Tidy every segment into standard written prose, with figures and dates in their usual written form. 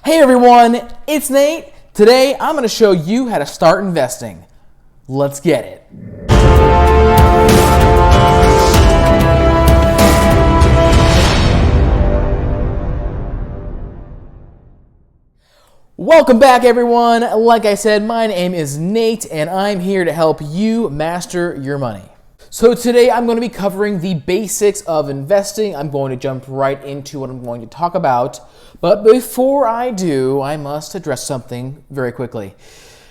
Hey everyone, it's Nate. Today I'm going to show you how to start investing. Let's get it. Welcome back everyone. Like I said, my name is Nate and I'm here to help you master your money. So today I'm going to be covering the basics of investing. I'm going to jump right into what I'm going to talk about. But before I do, I must address something very quickly.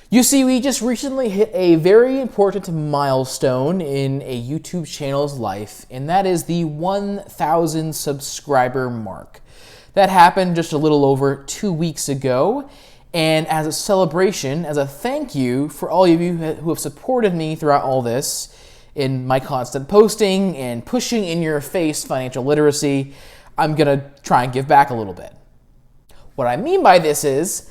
You see, we just recently hit a very important milestone in a YouTube channel's life, and that is the 1,000 subscriber mark. That happened just a little over 2 weeks ago, and as a celebration, as a thank you for all of you who have supported me throughout all this, in my constant posting and pushing in your face financial literacy, I'm gonna try and give back a little bit. What I mean by this is,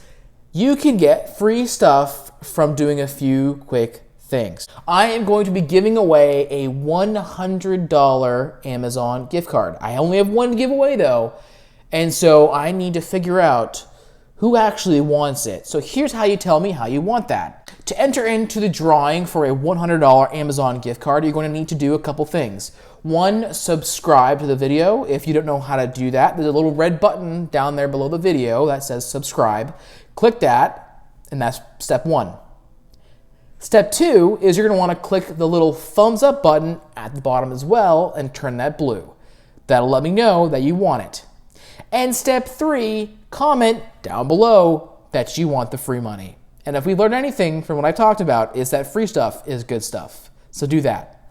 you can get free stuff from doing a few quick things. I am going to be giving away a $100 Amazon gift card. I only have one to give away though, and so I need to figure out who actually wants it. So here's how you tell me how you want that. To enter into the drawing for a $100 Amazon gift card, you're going to need to do a couple things. One, subscribe to the video. If you don't know how to do that, there's a little red button down there below the video that says subscribe. Click that, and that's step one. Step two is you're going to want to click the little thumbs up button at the bottom as well and turn that blue. That'll let me know that you want it. And step three, comment down below that you want the free money. And if we learned anything from what I talked about, is that free stuff is good stuff. So do that.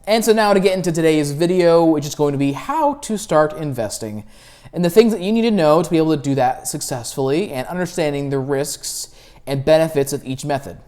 And so now to get into today's video, which is going to be how to start investing and the things that you need to know to be able to do that successfully and understanding the risks and benefits of each method.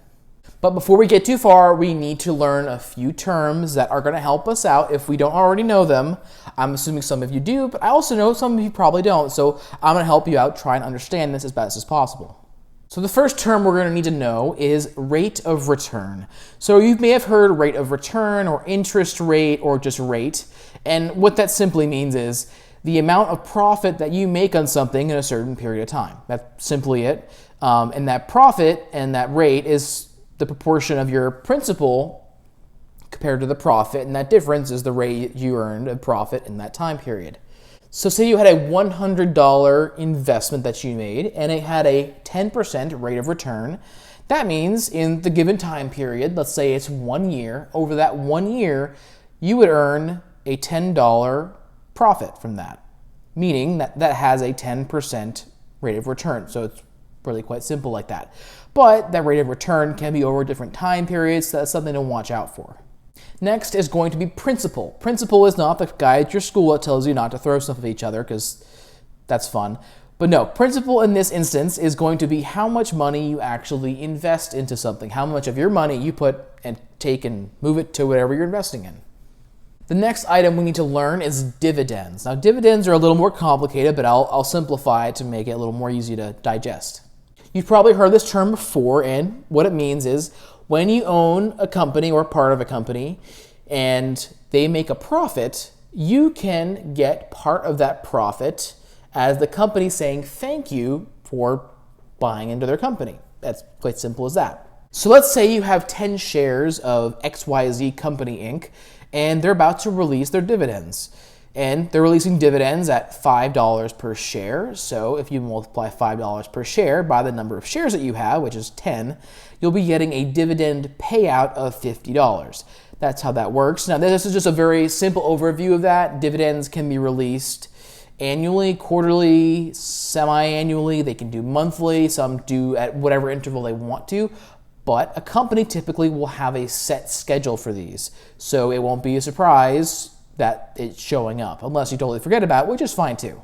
But before we get too far, we need to learn a few terms that are going to help us out if we don't already know them. I'm assuming some of you do, but I also know some of you probably don't. So I'm going to help you out, try and understand this as best as possible. So the first term we're going to need to know is rate of return. So you may have heard rate of return or interest rate or just rate. And what that simply means is the amount of profit that you make on something in a certain period of time. That's simply it. And that profit and that rate is the proportion of your principal compared to the profit. And that difference is the rate you earned of profit in that time period. So say you had a $100 investment that you made and it had a 10% rate of return. That means in the given time period, let's say it's 1 year, over that 1 year, you would earn a $10 profit from that, meaning that that has a 10% rate of return. So it's really quite simple like that. But that rate of return can be over different time periods, so that's something to watch out for. Next is going to be principal. Principal is not the guy at your school that tells you not to throw stuff at each other because that's fun. But no, principal in this instance is going to be how much money you actually invest into something, how much of your money you put and take and move it to whatever you're investing in. The next item we need to learn is dividends. Now dividends are a little more complicated, but I'll simplify it to make it a little more easy to digest. You've probably heard this term before, and what it means is when you own a company or part of a company and they make a profit, you can get part of that profit as the company saying thank you for buying into their company. That's quite simple as that. So let's say you have 10 shares of XYZ Company Inc. and they're about to release their dividends. And they're releasing dividends at $5 per share. So if you multiply $5 per share by the number of shares that you have, which is 10, you'll be getting a dividend payout of $50. That's how that works. Now, this is just a very simple overview of that. Dividends can be released annually, quarterly, semi-annually. They can do monthly. Some do at whatever interval they want to. But a company typically will have a set schedule for these. So it won't be a surprise that it's showing up, unless you totally forget about it, which is fine too.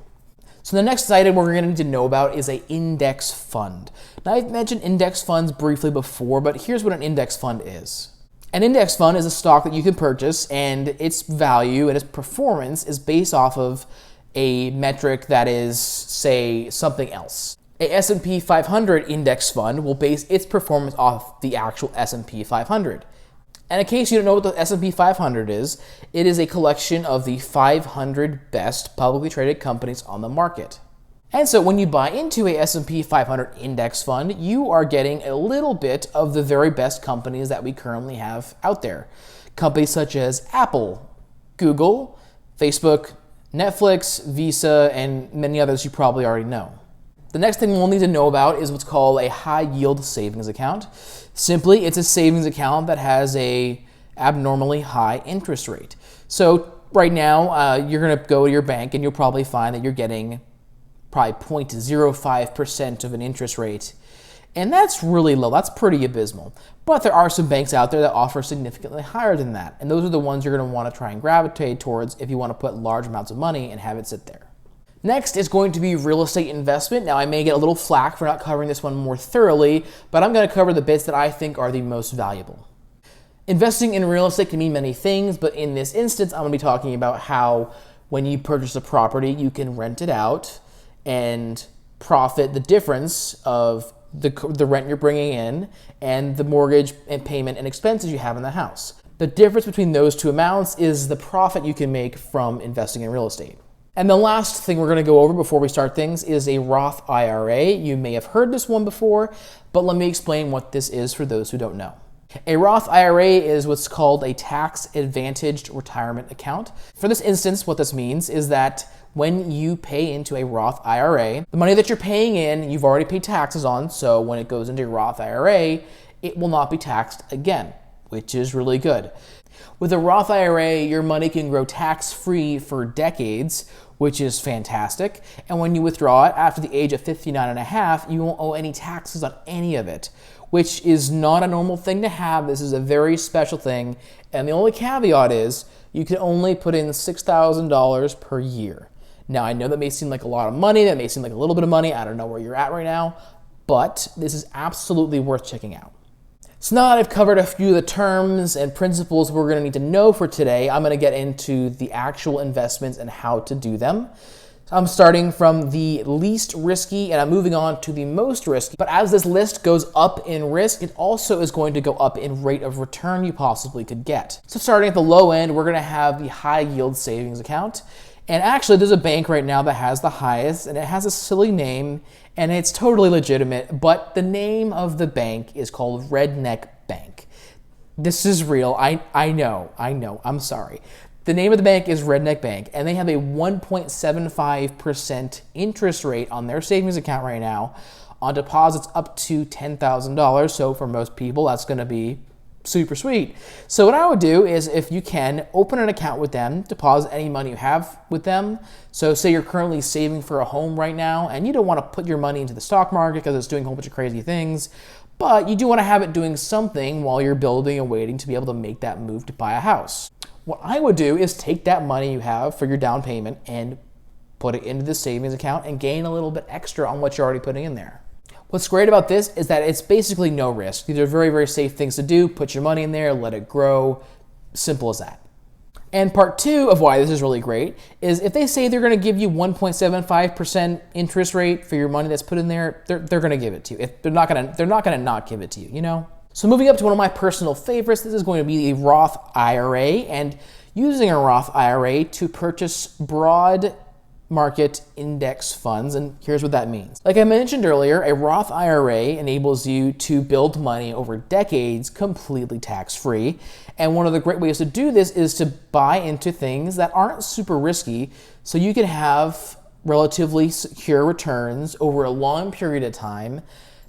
So the next item we're going to need to know about is an index fund. Now I've mentioned index funds briefly before, but here's what an index fund is. An index fund is a stock that you can purchase and its value and its performance is based off of a metric that is, say, something else. A S&P 500 index fund will base its performance off the actual S&P 500. And in case you don't know what the S&P 500 is, it is a collection of the 500 best publicly traded companies on the market. And so when you buy into a S&P 500 index fund, you are getting a little bit of the very best companies that we currently have out there. Companies such as Apple, Google, Facebook, Netflix, Visa, and many others you probably already know. The next thing we'll need to know about is what's called a high yield savings account. Simply, it's a savings account that has a abnormally high interest rate. So right now, you're going to go to your bank and you'll probably find that you're getting probably 0.05% of an interest rate. And that's really low. That's pretty abysmal. But there are some banks out there that offer significantly higher than that. And those are the ones you're going to want to try and gravitate towards if you want to put large amounts of money and have it sit there. Next is going to be real estate investment. Now, I may get a little flack for not covering this one more thoroughly, but I'm going to cover the bits that I think are the most valuable. Investing in real estate can mean many things, but in this instance, I'm going to be talking about how when you purchase a property, you can rent it out and profit the difference of the rent you're bringing in and the mortgage and payment and expenses you have in the house. The difference between those two amounts is the profit you can make from investing in real estate. And the last thing we're going to go over before we start things is a Roth IRA. You may have heard this one before, but let me explain what this is for those who don't know. A Roth IRA is what's called a tax-advantaged retirement account. For this instance, what this means is that when you pay into a Roth IRA, the money that you're paying in, you've already paid taxes on, so when it goes into your Roth IRA, it will not be taxed again, which is really good. With a Roth IRA, your money can grow tax-free for decades, which is fantastic. And when you withdraw it after the age of 59 and a half, you won't owe any taxes on any of it, which is not a normal thing to have. This is a very special thing. And the only caveat is you can only put in $6,000 per year. Now, I know that may seem like a lot of money. That may seem like a little bit of money. I don't know where you're at right now, but this is absolutely worth checking out. So now that I've covered a few of the terms and principles we're going to need to know for today, I'm going to get into the actual investments and how to do them. I'm starting from the least risky and I'm moving on to the most risky. But as this list goes up in risk, it also is going to go up in rate of return you possibly could get. So starting at the low end, we're going to have the high yield savings account. And actually, there's a bank right now that has the highest, and it has a silly name, and it's totally legitimate, but the name of the bank is called Redneck Bank. This is real. I know, I'm sorry. The name of the bank is Redneck Bank, and they have a 1.75% interest rate on their savings account right now on deposits up to $10,000. So for most people, that's going to be super sweet. So what I would do is, if you can, open an account with them, deposit any money you have with them. So say you're currently saving for a home right now and you don't want to put your money into the stock market because it's doing a whole bunch of crazy things, but you do want to have it doing something while you're building and waiting to be able to make that move to buy a house. What I would do is take that money you have for your down payment and put it into the savings account and gain a little bit extra on what you're already putting in there. What's great about this is that it's basically no risk. These are very, very safe things to do. Put your money in there, let it grow. Simple as that. And part two of why this is really great is if they say they're going to give you 1.75% interest rate for your money that's put in there, they're going to give it to you. They're not going to not give it to you, you know? So moving up to one of my personal favorites, this is going to be a Roth IRA, and using a Roth IRA to purchase broad market index funds, and here's what that means. Like I mentioned earlier, a Roth IRA enables you to build money over decades completely tax-free, and one of the great ways to do this is to buy into things that aren't super risky, so you can have relatively secure returns over a long period of time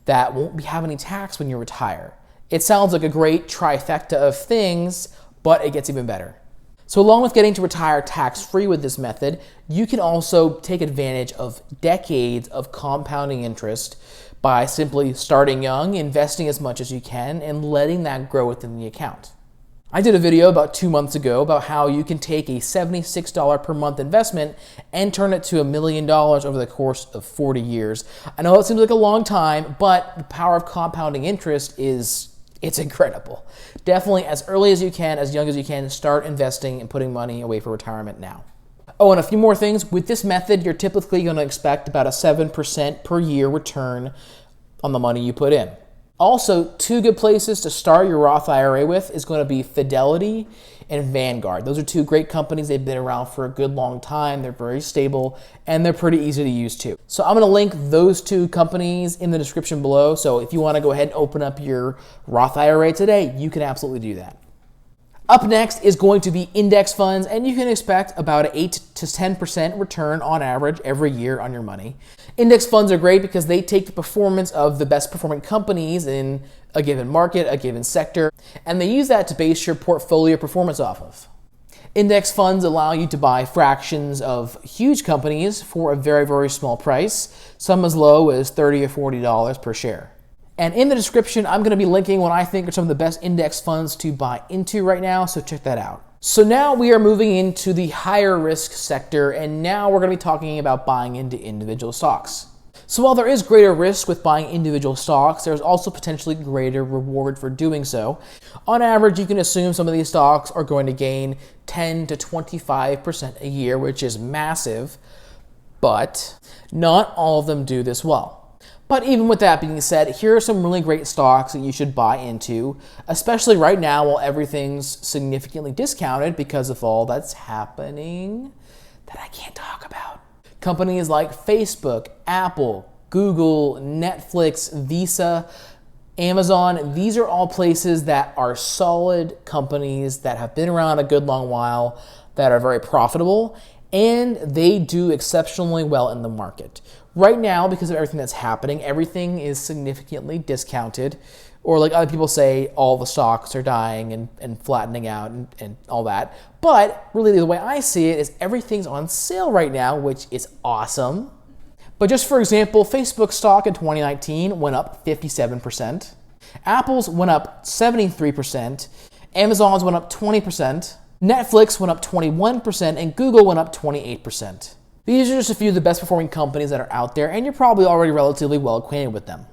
that won't have any tax when you retire. It sounds like a great trifecta of things, but it gets even better. So along with getting to retire tax-free with this method, you can also take advantage of decades of compounding interest by simply starting young, investing as much as you can, and letting that grow within the account. I did a video about 2 months ago about how you can take a $76 per month investment and turn it to $1 million over the course of 40 years. I know it seems like a long time, but the power of compounding interest it's incredible. Definitely as early as you can, as young as you can, start investing and putting money away for retirement now. Oh, and a few more things. With this method, you're typically going to expect about a 7% per year return on the money you put in. Also, two good places to start your Roth IRA with is going to be Fidelity and Vanguard. Those are two great companies. They've been around for a good long time. They're very stable and they're pretty easy to use too. So I'm going to link those two companies in the description below. So if you want to go ahead and open up your Roth IRA today, you can absolutely do that. Up next is going to be index funds, and you can expect about an 8 to 10% return on average every year on your money. Index funds are great because they take the performance of the best performing companies in a given market, a given sector, and they use that to base your portfolio performance off of. Index funds allow you to buy fractions of huge companies for a very, very small price, some as low as $30 or $40 per share. And in the description, I'm going to be linking what I think are some of the best index funds to buy into right now, so check that out. So now we are moving into the higher risk sector, and now we're going to be talking about buying into individual stocks. So while there is greater risk with buying individual stocks, there's also potentially greater reward for doing so. On average, you can assume some of these stocks are going to gain 10 to 25% a year, which is massive, but not all of them do this well. But even with that being said, here are some really great stocks that you should buy into, especially right now while everything's significantly discounted because of all that's happening that I can't talk about. Companies like Facebook, Apple, Google, Netflix, Visa, Amazon, these are all places that are solid companies that have been around a good long while, that are very profitable, and they do exceptionally well in the market. Right now, because of everything that's happening, everything is significantly discounted, or like other people say, all the stocks are dying and flattening out and all that. But really the way I see it is everything's on sale right now, which is awesome. But just for example, Facebook stock in 2019 went up 57%. Apple's went up 73%. Amazon's went up 20%. Netflix went up 21%, and Google went up 28%. These are just a few of the best performing companies that are out there, and you're probably already relatively well acquainted with them.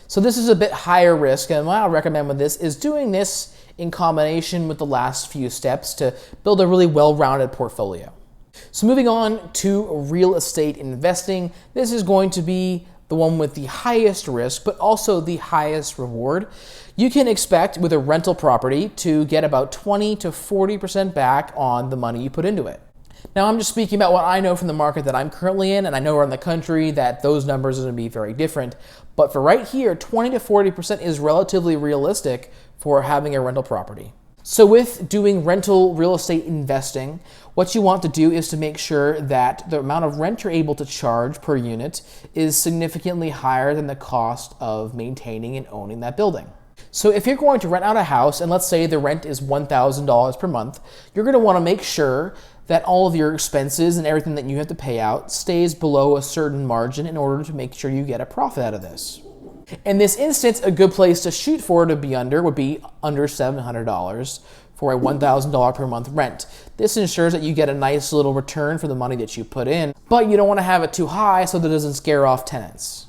So this is a bit higher risk, and what I recommend with this is doing this in combination with the last few steps to build a really well-rounded portfolio. So moving on to real estate investing, this is going to be the one with the highest risk, but also the highest reward. You can expect with a rental property to get about 20 to 40% back on the money you put into it. Now, I'm just speaking about what I know from the market that I'm currently in, and I know around the country that those numbers are going to be very different. But for right here, 20 to 40% is relatively realistic for having a rental property. So with doing rental real estate investing, what you want to do is to make sure that the amount of rent you're able to charge per unit is significantly higher than the cost of maintaining and owning that building. So if you're going to rent out a house, and let's say the rent is $1,000 per month, you're going to want to make sure that all of your expenses and everything that you have to pay out stays below a certain margin in order to make sure you get a profit out of this. In this instance, a good place to shoot for to be under would be under $700 for a $1,000 per month rent. This ensures that you get a nice little return for the money that you put in, but you don't want to have it too high so that it doesn't scare off tenants.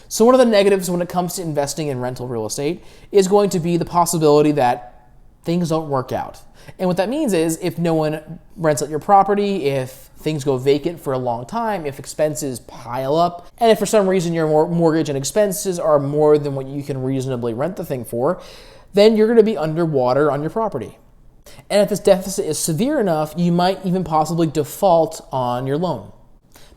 So one of the negatives when it comes to investing in rental real estate is going to be the possibility that things don't work out. And what that means is if no one rents out your property, if things go vacant for a long time, if expenses pile up, and if for some reason your mortgage and expenses are more than what you can reasonably rent the thing for, then you're going to be underwater on your property. And if this deficit is severe enough, you might even possibly default on your loan.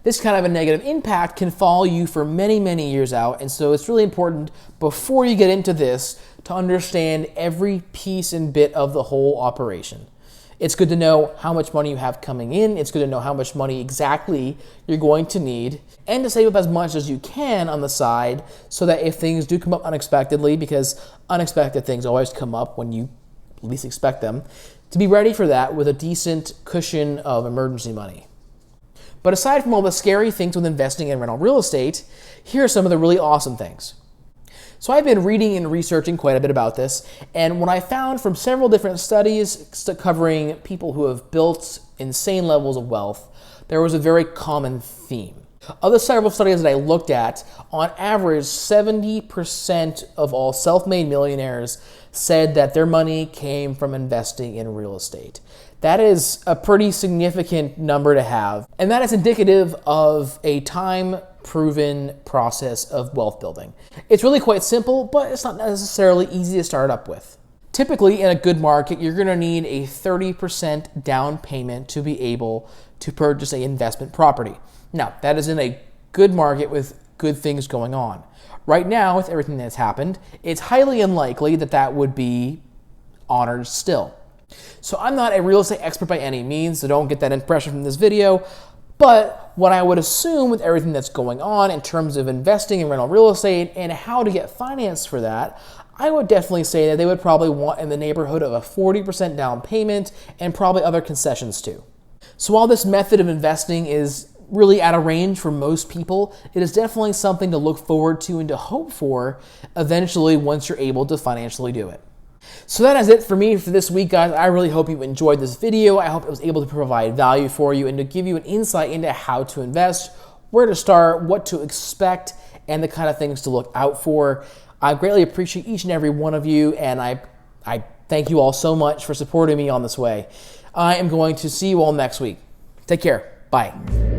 This kind of a negative impact can follow you for many, many years out, and so it's really important before you get into this to understand every piece and bit of the whole operation. It's good to know how much money you have coming in, it's good to know how much money exactly you're going to need, and to save up as much as you can on the side so that if things do come up unexpectedly, because unexpected things always come up when you least expect them, to be ready for that with a decent cushion of emergency money. But aside from all the scary things with investing in rental real estate, here are some of the really awesome things. So I've been reading and researching quite a bit about this, and what I found from several different studies covering people who have built insane levels of wealth, there was a very common theme. Of the several studies that I looked at, on average, 70% of all self-made millionaires said that their money came from investing in real estate. That is a pretty significant number to have, and that is indicative of a time proven process of wealth building. It's really quite simple, but it's not necessarily easy to start up with. Typically, in a good market, you're going to need a 30% down payment to be able to purchase an investment property. Now, that is in a good market with good things going on. Right now, with everything that's happened, it's highly unlikely that that would be honored still. So I'm not a real estate expert by any means, so don't get that impression from this video. But what I would assume with everything that's going on in terms of investing in rental real estate and how to get finance for that, I would definitely say that they would probably want in the neighborhood of a 40% down payment and probably other concessions too. So while this method of investing is really out of range for most people, it is definitely something to look forward to and to hope for eventually once you're able to financially do it. So that is it for me for this week, guys. I really hope you enjoyed this video. I hope it was able to provide value for you and to give you an insight into how to invest, where to start, what to expect, and the kind of things to look out for. I greatly appreciate each and every one of you, and I thank you all so much for supporting me on this way. I am going to see you all next week. Take care. Bye.